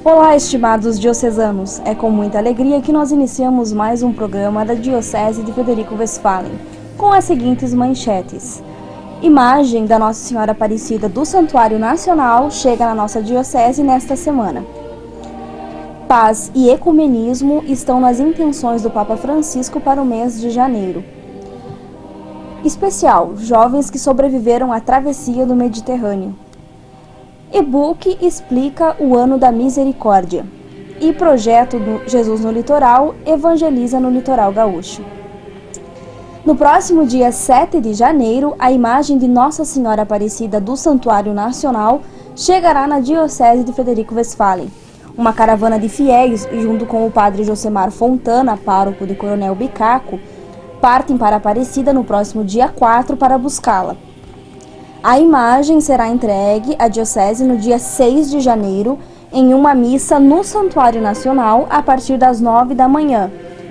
Olá, estimados diocesanos! É com muita alegria que nós iniciamos mais um programa da Diocese de Frederico Westphalen, com as seguintes manchetes. Imagem da Nossa Senhora Aparecida do Santuário Nacional chega na nossa Diocese nesta semana. Paz e ecumenismo estão nas intenções do Papa Francisco para o mês de janeiro. Especial, jovens que sobreviveram à travessia do Mediterrâneo. E-book explica o Ano da Misericórdia. E projeto do Jesus no Litoral evangeliza no Litoral Gaúcho. No próximo dia 7 de janeiro, a imagem de Nossa Senhora Aparecida do Santuário Nacional chegará na Diocese de Frederico Westphalen. Uma caravana de fiéis, junto com o padre Josemar Fontana, pároco de Coronel Bicaco, partem para Aparecida no próximo dia 4 para buscá-la. A imagem será entregue à Diocese no dia 6 de janeiro, em uma missa no Santuário Nacional, a partir das 9 da manhã,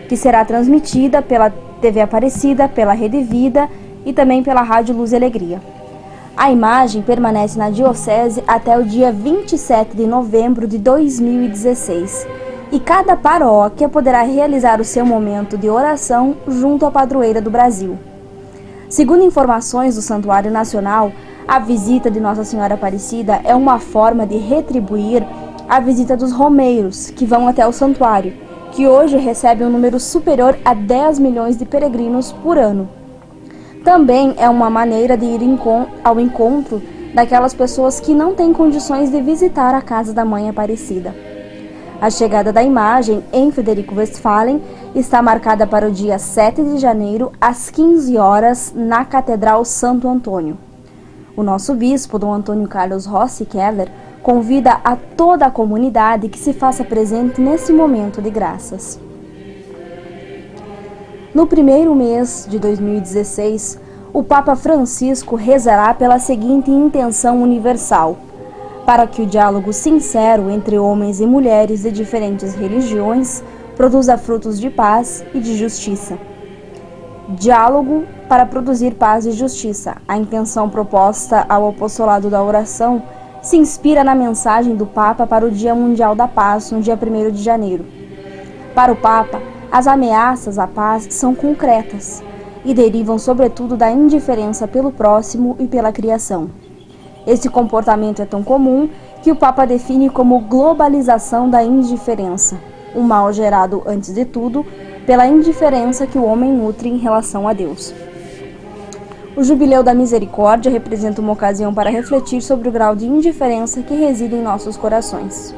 que será transmitida pela TV Aparecida, pela Rede Vida e também pela Rádio Luz e Alegria. A imagem permanece na Diocese até o dia 27 de novembro de 2016, e cada paróquia poderá realizar o seu momento de oração junto à padroeira do Brasil. Segundo informações do Santuário Nacional, a visita de Nossa Senhora Aparecida é uma forma de retribuir a visita dos romeiros, que vão até o santuário, que hoje recebe um número superior a 10 milhões de peregrinos por ano. Também é uma maneira de ir ao encontro daquelas pessoas que não têm condições de visitar a casa da Mãe Aparecida. A chegada da imagem em Frederico Westphalen está marcada para o dia 7 de janeiro, às 15 horas, na Catedral Santo Antônio. O nosso bispo, Dom Antônio Carlos Rossi Keller, convida a toda a comunidade que se faça presente nesse momento de graças. No primeiro mês de 2016, o Papa Francisco rezará pela seguinte intenção universal: para que o diálogo sincero entre homens e mulheres de diferentes religiões produza frutos de paz e de justiça. Diálogo para produzir paz e justiça. A intenção proposta ao apostolado da oração se inspira na mensagem do Papa para o Dia Mundial da Paz, no dia 1º de janeiro. Para o Papa, as ameaças à paz são concretas e derivam sobretudo da indiferença pelo próximo e pela criação. Esse comportamento é tão comum que o Papa define como globalização da indiferença, um mal gerado, antes de tudo, pela indiferença que o homem nutre em relação a Deus. O Jubileu da Misericórdia representa uma ocasião para refletir sobre o grau de indiferença que reside em nossos corações.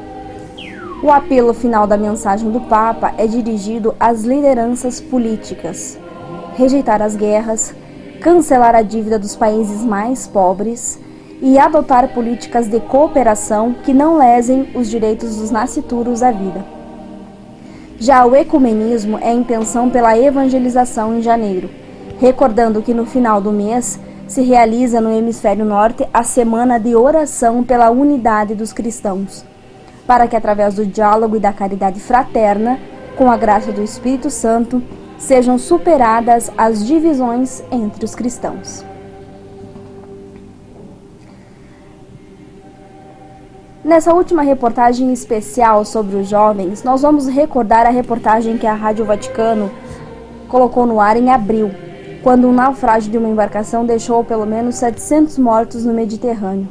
O apelo final da mensagem do Papa é dirigido às lideranças políticas: rejeitar as guerras, cancelar a dívida dos países mais pobres e adotar políticas de cooperação que não lesem os direitos dos nascituros à vida. Já o ecumenismo é a intenção pela evangelização em janeiro, recordando que no final do mês se realiza no hemisfério norte a Semana de Oração pela Unidade dos Cristãos, para que através do diálogo e da caridade fraterna, com a graça do Espírito Santo, sejam superadas as divisões entre os cristãos. Nessa última reportagem especial sobre os jovens, nós vamos recordar a reportagem que a Rádio Vaticano colocou no ar em abril, quando um naufrágio de uma embarcação deixou pelo menos 700 mortos no Mediterrâneo.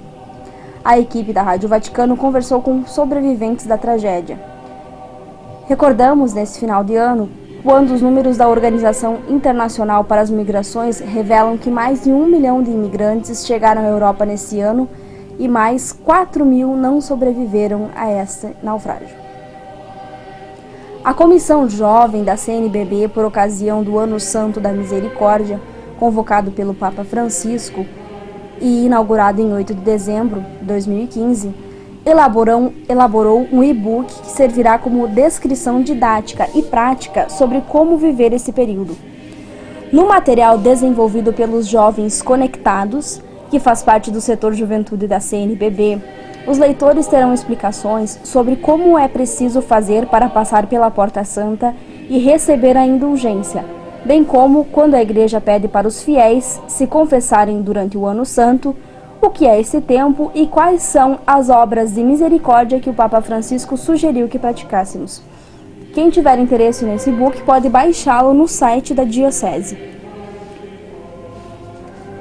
A equipe da Rádio Vaticano conversou com sobreviventes da tragédia. Recordamos, nesse final de ano, quando os números da Organização Internacional para as Migrações revelam que mais de 1 milhão de imigrantes chegaram à Europa nesse ano e mais 4 mil não sobreviveram a este naufrágio. A Comissão Jovem da CNBB, por ocasião do Ano Santo da Misericórdia, convocado pelo Papa Francisco e inaugurado em 8 de dezembro de 2015, elaborou um e-book que servirá como descrição didática e prática sobre como viver esse período. No material desenvolvido pelos Jovens Conectados, que faz parte do setor Juventude da CNBB, os leitores terão explicações sobre como é preciso fazer para passar pela Porta Santa e receber a indulgência, bem como quando a Igreja pede para os fiéis se confessarem durante o Ano Santo O que é esse tempo e quais são as obras de misericórdia que o Papa Francisco sugeriu que praticássemos? Quem tiver interesse nesse e-book pode baixá-lo no site da Diocese.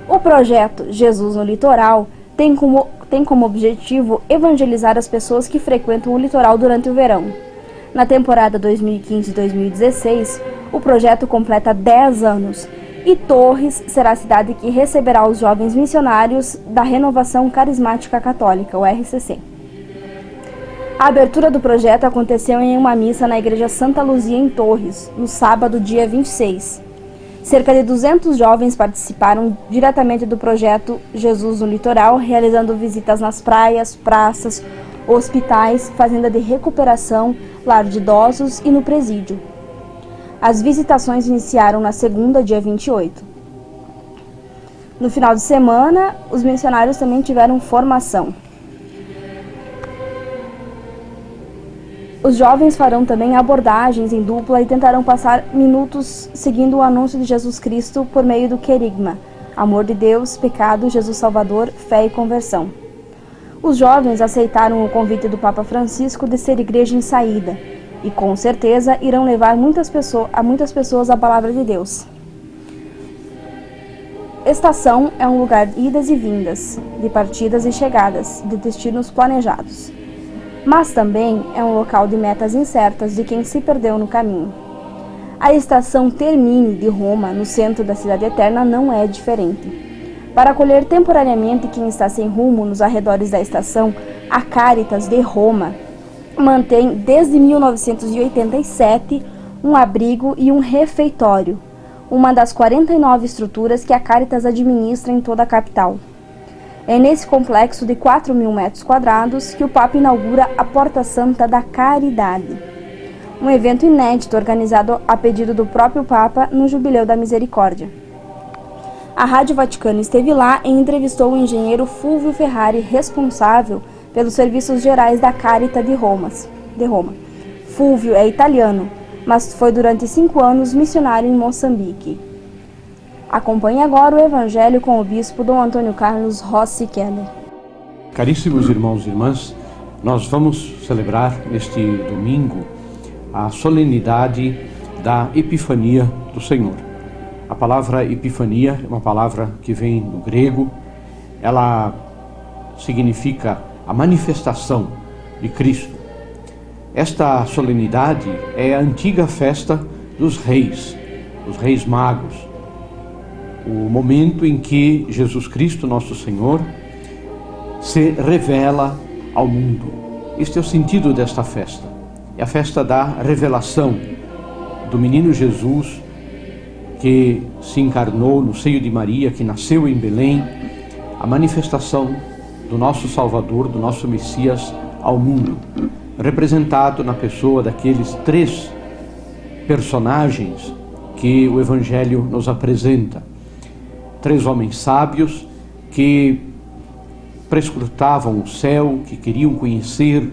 O projeto Jesus no Litoral tem como objetivo evangelizar as pessoas que frequentam o litoral durante o verão. Na temporada 2015-2016, o projeto completa 10 anos e Torres será a cidade que receberá os jovens missionários da Renovação Carismática Católica, o RCC. A abertura do projeto aconteceu em uma missa na Igreja Santa Luzia, em Torres, no sábado, dia 26. Cerca de 200 jovens participaram diretamente do projeto Jesus no Litoral, realizando visitas nas praias, praças, hospitais, fazenda de recuperação, lar de idosos e no presídio. As visitações iniciaram na segunda, dia 28. No final de semana, os missionários também tiveram formação. Os jovens farão também abordagens em dupla e tentarão passar minutos seguindo o anúncio de Jesus Cristo por meio do querigma: amor de Deus, pecado, Jesus Salvador, fé e conversão. Os jovens aceitaram o convite do Papa Francisco de ser igreja em saída e, com certeza, irão levar a muitas pessoas a palavra de Deus. Estação é um lugar de idas e vindas, de partidas e chegadas, de destinos planejados. Mas também é um local de metas incertas de quem se perdeu no caminho. A estação Termini de Roma, no centro da Cidade Eterna, não é diferente. Para acolher temporariamente quem está sem rumo nos arredores da estação, a Caritas de Roma mantém desde 1987 um abrigo e um refeitório, uma das 49 estruturas que a Caritas administra em toda a capital. É nesse complexo de 4.000 metros quadrados que o Papa inaugura a Porta Santa da Caridade, um evento inédito organizado a pedido do próprio Papa no Jubileu da Misericórdia. A Rádio Vaticano esteve lá e entrevistou o engenheiro Fulvio Ferrari, responsável pelos serviços gerais da Caritas de Roma. Fulvio é italiano, mas foi durante 5 anos missionário em Moçambique. Acompanhe agora o Evangelho com o Bispo Dom Antônio Carlos Rossi Keller. Caríssimos irmãos e irmãs, nós vamos celebrar neste domingo a solenidade da Epifania do Senhor. A palavra Epifania é uma palavra que vem do grego, ela significa a manifestação de Cristo. Esta solenidade é a antiga festa dos reis magos, o momento em que Jesus Cristo, nosso Senhor, se revela ao mundo. Este é o sentido desta festa. É a festa da revelação do menino Jesus que se encarnou no seio de Maria, que nasceu em Belém, a manifestação do nosso Salvador, do nosso Messias ao mundo, representado na pessoa daqueles 3 personagens que o Evangelho nos apresenta. 3 homens sábios que prescrutavam o céu, que queriam conhecer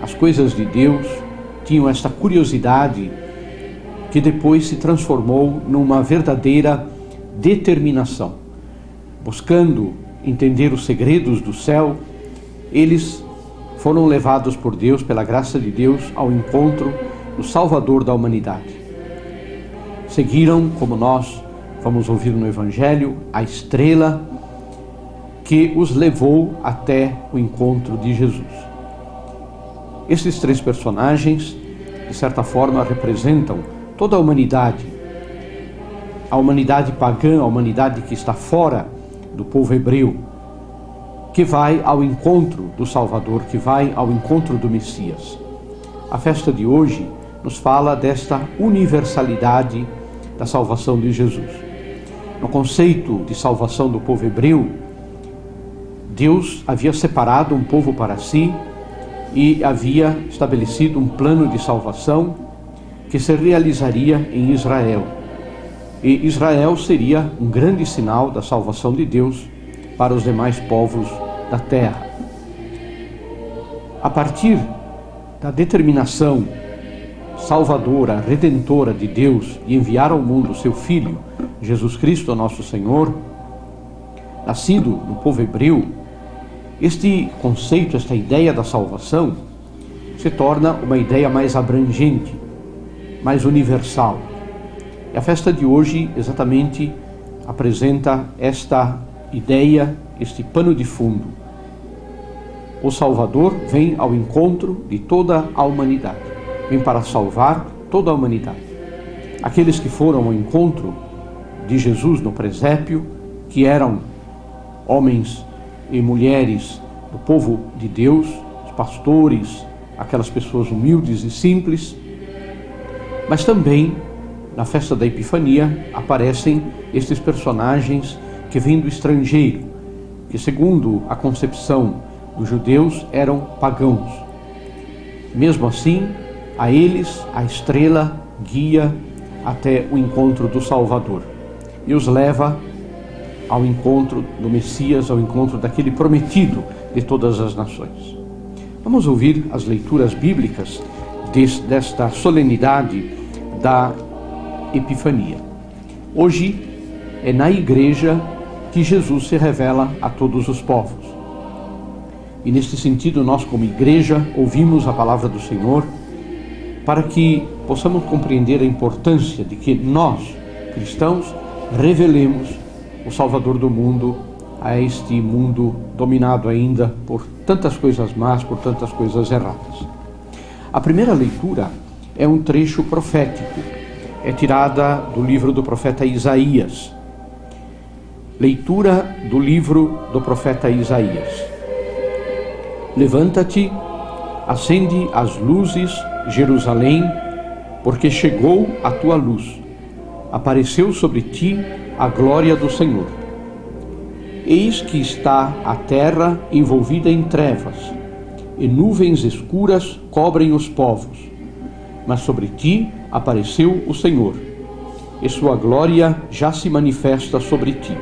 as coisas de Deus, tinham esta curiosidade que depois se transformou numa verdadeira determinação. Buscando entender os segredos do céu, eles foram levados por Deus, pela graça de Deus, ao encontro do Salvador da humanidade. Seguiram, como nós vamos ouvir no Evangelho, a estrela que os levou até o encontro de Jesus. Esses 3 personagens, de certa forma, representam toda a humanidade pagã, a humanidade que está fora do povo hebreu, que vai ao encontro do Salvador, que vai ao encontro do Messias. A festa de hoje nos fala desta universalidade da salvação de Jesus. No conceito de salvação do povo hebreu, Deus havia separado um povo para si e havia estabelecido um plano de salvação que se realizaria em Israel. E Israel seria um grande sinal da salvação de Deus para os demais povos da terra. A partir da determinação salvadora, redentora de Deus de enviar ao mundo seu Filho, Jesus Cristo, nosso Senhor, nascido no povo hebreu, Este conceito, esta ideia da salvação, se torna uma ideia mais abrangente, mais universal. E a festa de hoje exatamente apresenta esta ideia, este pano de fundo. O Salvador vem ao encontro de toda a humanidade, vem para salvar toda a humanidade. Aqueles que foram ao encontro de Jesus no presépio, que eram homens e mulheres do povo de Deus, os pastores, aquelas pessoas humildes e simples, mas também na festa da Epifania aparecem estes personagens que vêm do estrangeiro, que segundo a concepção dos judeus eram pagãos. Mesmo assim, a eles a estrela guia até o encontro do Salvador e os leva ao encontro do Messias, ao encontro daquele prometido de todas as nações. Vamos ouvir as leituras bíblicas desta solenidade da Epifania. Hoje é na igreja que Jesus se revela a todos os povos. E neste sentido, nós como igreja ouvimos a palavra do Senhor para que possamos compreender a importância de que nós, cristãos, revelemos o Salvador do mundo a este mundo dominado ainda por tantas coisas más, por tantas coisas erradas. A primeira leitura é um trecho profético, é tirada do livro do profeta Isaías. Leitura do livro do profeta Isaías. Levanta-te, acende as luzes, Jerusalém, porque chegou a tua luz. Apareceu sobre ti a glória do Senhor. Eis que está a terra envolvida em trevas, e nuvens escuras cobrem os povos. Mas sobre ti apareceu o Senhor, e sua glória já se manifesta sobre ti.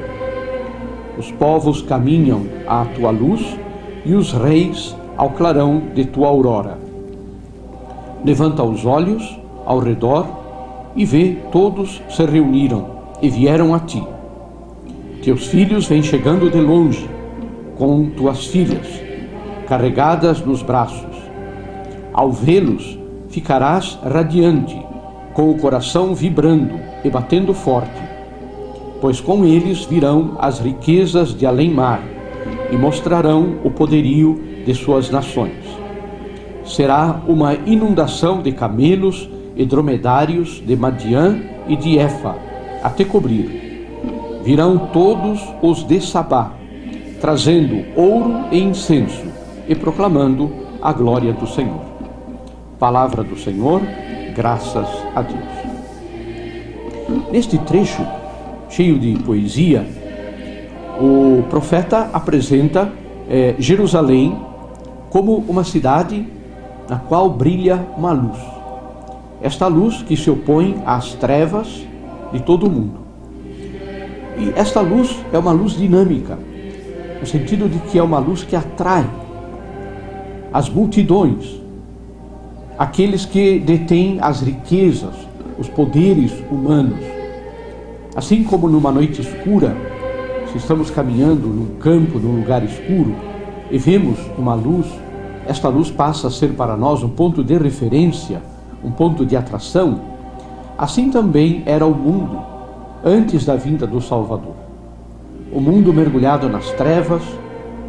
Os povos caminham à tua luz, e os reis ao clarão de tua aurora. Levanta os olhos ao redor, e vê, todos se reuniram e vieram a ti. Teus filhos vêm chegando de longe, com tuas filhas, carregadas nos braços. Ao vê-los, ficarás radiante, com o coração vibrando e batendo forte, pois com eles virão as riquezas de além-mar e mostrarão o poderio de suas nações. Será uma inundação de camelos e dromedários de Madiã e de Efa, até cobrir. Virão todos os de Sabá, trazendo ouro e incenso e proclamando a glória do Senhor. Palavra do Senhor, graças a Deus. Neste trecho, cheio de poesia, o profeta apresenta Jerusalém como uma cidade na qual brilha uma luz. Esta luz que se opõe às trevas de todo o mundo. E esta luz é uma luz dinâmica, no sentido de que é uma luz que atrai as multidões, aqueles que detêm as riquezas, os poderes humanos. Assim como numa noite escura, se estamos caminhando num campo, num lugar escuro, e vemos uma luz, esta luz passa a ser para nós um ponto de referência, um ponto de atração. Assim também era o mundo antes da vinda do Salvador. O mundo mergulhado nas trevas,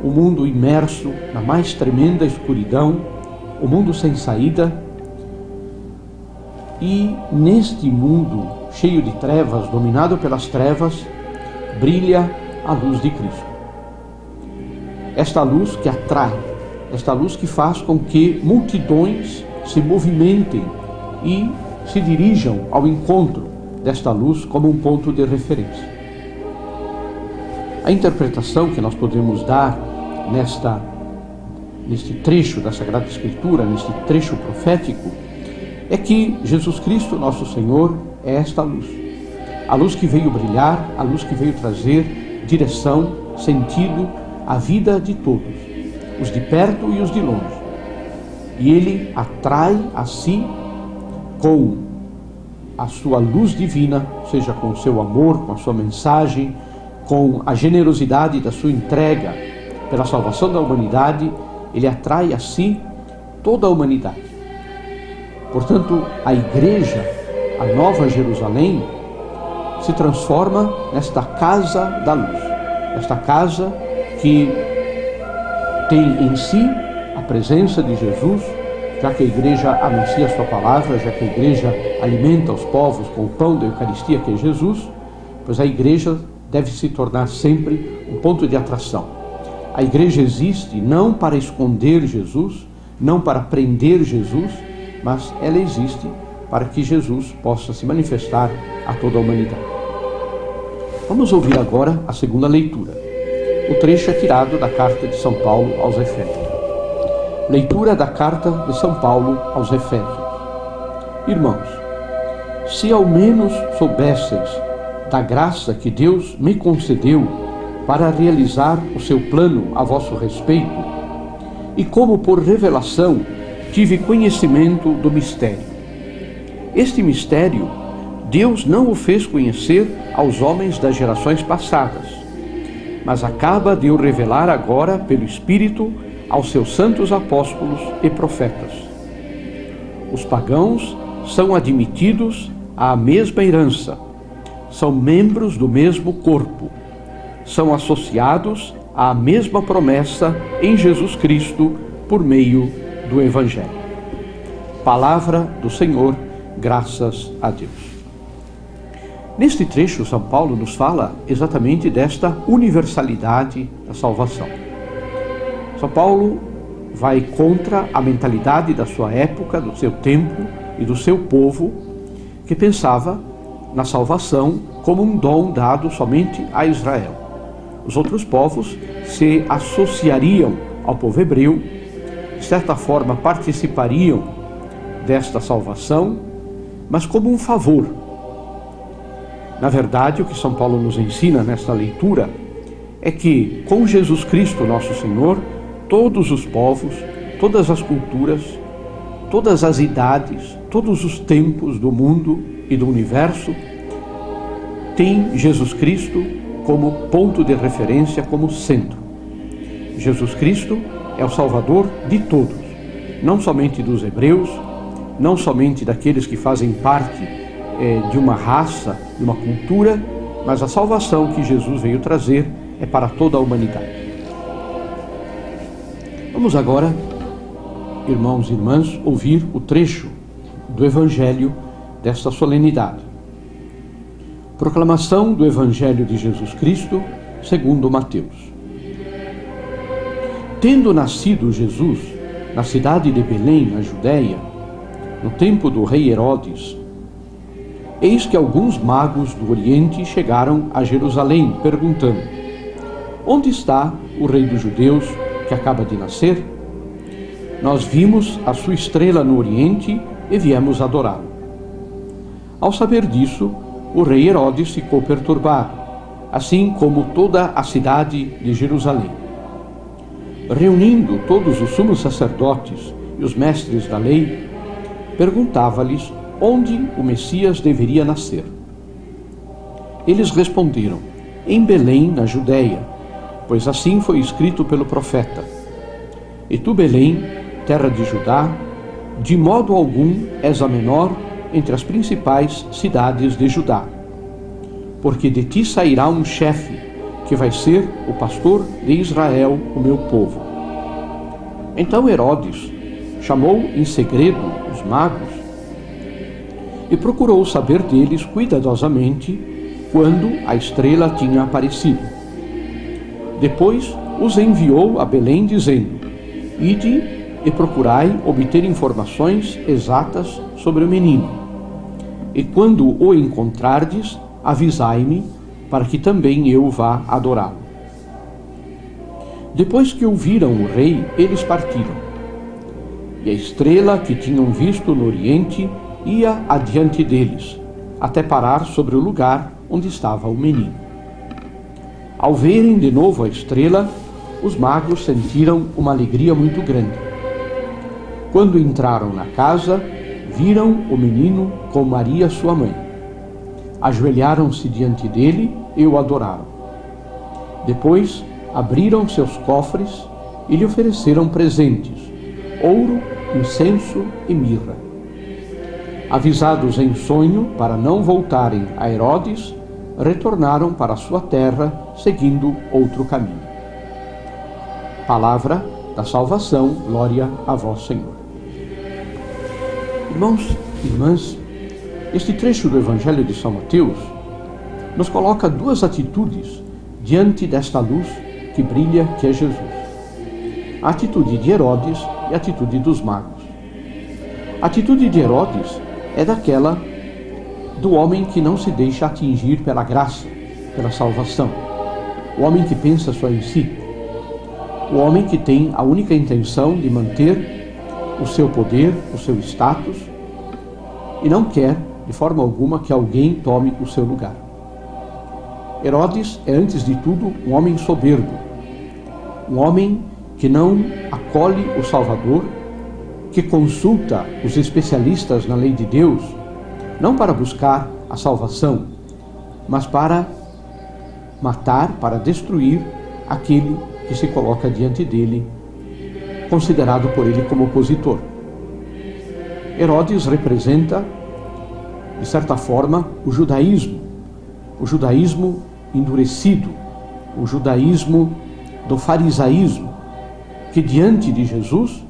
o mundo imerso na mais tremenda escuridão, o mundo sem saída. E neste mundo cheio de trevas, dominado pelas trevas, brilha a luz de Cristo. Esta luz que atrai, esta luz que faz com que multidões se movimentem e se dirijam ao encontro desta luz como um ponto de referência. A interpretação que nós podemos dar neste trecho da Sagrada Escritura, neste trecho profético, é que Jesus Cristo, nosso Senhor, é esta luz. A luz que veio brilhar, a luz que veio trazer direção, sentido à vida de todos, os de perto e os de longe. E Ele atrai a si com a sua luz divina, seja com o seu amor, com a sua mensagem, com a generosidade da sua entrega, pela salvação da humanidade, ele atrai a si toda a humanidade. Portanto, a igreja, a Nova Jerusalém, se transforma nesta casa da luz, esta casa que tem em si a presença de Jesus, já que a igreja anuncia a sua palavra, já que a igreja alimenta os povos com o pão da Eucaristia, que é Jesus, pois a igreja deve se tornar sempre um ponto de atração. A igreja existe não para esconder Jesus, não para prender Jesus, mas ela existe para que Jesus possa se manifestar a toda a humanidade. Vamos ouvir agora a segunda leitura. O trecho é tirado da carta de São Paulo aos Efésios. Leitura da carta de São Paulo aos Efésios. Irmãos, se ao menos soubesseis da graça que Deus me concedeu para realizar o seu plano a vosso respeito, e como por revelação tive conhecimento do mistério. Este mistério Deus não o fez conhecer aos homens das gerações passadas, mas acaba de o revelar agora pelo Espírito aos seus santos apóstolos e profetas. Os pagãos são admitidos à mesma herança, são membros do mesmo corpo, são associados à mesma promessa em Jesus Cristo por meio do Evangelho. Palavra do Senhor, graças a Deus. Neste trecho, São Paulo nos fala exatamente desta universalidade da salvação. São Paulo vai contra a mentalidade da sua época, do seu tempo e do seu povo, que pensava na salvação como um dom dado somente a Israel. Os outros povos se associariam ao povo hebreu, de certa forma participariam desta salvação, mas como um favor. Na verdade, o que São Paulo nos ensina nesta leitura é que, com Jesus Cristo, nosso Senhor, todos os povos, todas as culturas, todas as idades, todos os tempos do mundo e do universo têm Jesus Cristo como ponto de referência, como centro. Jesus Cristo é o Salvador de todos, não somente dos hebreus, não somente daqueles que fazem parte de uma raça, de uma cultura, mas a salvação que Jesus veio trazer é para toda a humanidade. Vamos agora, irmãos e irmãs, ouvir o trecho do Evangelho desta solenidade. Proclamação do Evangelho de Jesus Cristo, segundo Mateus. Tendo nascido Jesus na cidade de Belém, na Judéia, no tempo do rei Herodes, eis que alguns magos do Oriente chegaram a Jerusalém, perguntando: onde está o rei dos judeus que acaba de nascer? Nós vimos a sua estrela no Oriente e viemos adorá-lo. Ao saber disso, o rei Herodes ficou perturbado, assim como toda a cidade de Jerusalém. Reunindo todos os sumos sacerdotes e os mestres da lei, perguntava-lhes onde o Messias deveria nascer. Eles responderam: em Belém, na Judéia, pois assim foi escrito pelo profeta: e tu, Belém, terra de Judá, de modo algum és a menor entre as principais cidades de Judá, porque de ti sairá um chefe, que vai ser o pastor de Israel, o meu povo. Então Herodes chamou em segredo os magos e procurou saber deles cuidadosamente quando a estrela tinha aparecido. Depois os enviou a Belém, dizendo: ide e procurai obter informações exatas sobre o menino, e quando o encontrardes, avisai-me, para que também eu vá adorá-lo. Depois que ouviram o rei, eles partiram. E a estrela que tinham visto no Oriente ia adiante deles, até parar sobre o lugar onde estava o menino. Ao verem de novo a estrela, os magos sentiram uma alegria muito grande. Quando entraram na casa, viram o menino com Maria, sua mãe. Ajoelharam-se diante dele e o adoraram. Depois abriram seus cofres e lhe ofereceram presentes, ouro, incenso e mirra. Avisados em sonho para não voltarem a Herodes, retornaram para sua terra, seguindo outro caminho. Palavra da salvação, glória a vós, Senhor. Irmãos e irmãs, este trecho do Evangelho de São Mateus nos coloca duas atitudes diante desta luz que brilha, que é Jesus. A atitude de Herodes e a atitude dos magos. A atitude de Herodes é daquela do homem que não se deixa atingir pela graça, pela salvação. O homem que pensa só em si. O homem que tem a única intenção de manter o seu poder, o seu status, e não quer, de forma alguma, que alguém tome o seu lugar. Herodes é, antes de tudo, um homem soberbo, um homem que não acolhe o Salvador, que consulta os especialistas na lei de Deus, não para buscar a salvação, mas para matar, para destruir aquele que se coloca diante dele, considerado por ele como opositor. Herodes representa, de certa forma, o judaísmo endurecido, o judaísmo do farisaísmo, que diante de Jesus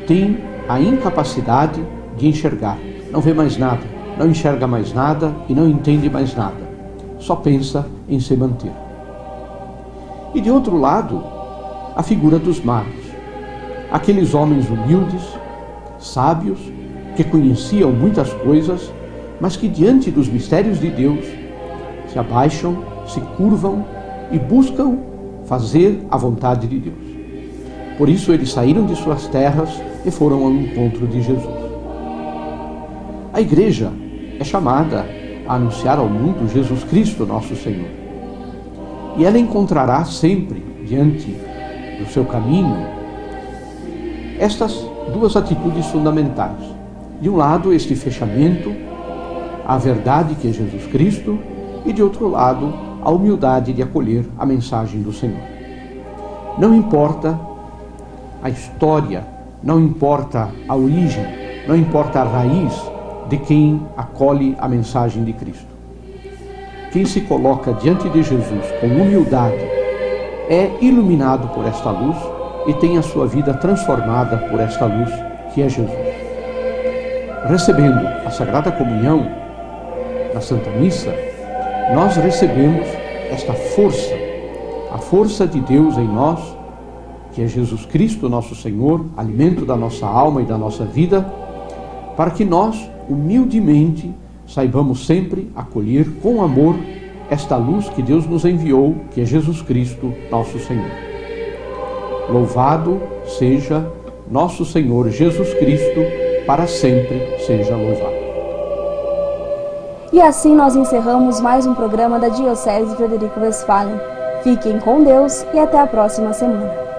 tem a incapacidade de enxergar, não vê mais nada, não enxerga mais nada e não entende mais nada, só pensa em se manter. E de outro lado, a figura dos magos, aqueles homens humildes, sábios, que conheciam muitas coisas, mas que diante dos mistérios de Deus se abaixam, se curvam e buscam fazer a vontade de Deus. Por isso eles saíram de suas terras e foram ao encontro de Jesus. A igreja é chamada a anunciar ao mundo Jesus Cristo, nosso Senhor. E ela encontrará sempre, diante do seu caminho, estas duas atitudes fundamentais. De um lado, este fechamento à verdade que é Jesus Cristo, e de outro lado, a humildade de acolher a mensagem do Senhor. Não importa a história, não importa a origem, não importa a raiz de quem acolhe a mensagem de Cristo. Quem se coloca diante de Jesus com humildade é iluminado por esta luz e tem a sua vida transformada por esta luz que é Jesus. Recebendo a Sagrada Comunhão na Santa Missa, nós recebemos esta força, a força de Deus em nós, que é Jesus Cristo, nosso Senhor, alimento da nossa alma e da nossa vida, para que nós, humildemente, saibamos sempre acolher com amor esta luz que Deus nos enviou, que é Jesus Cristo, nosso Senhor. Louvado seja nosso Senhor Jesus Cristo, para sempre seja louvado. E assim nós encerramos mais um programa da Diocese de Frederico Westphalen. Fiquem com Deus e até a próxima semana.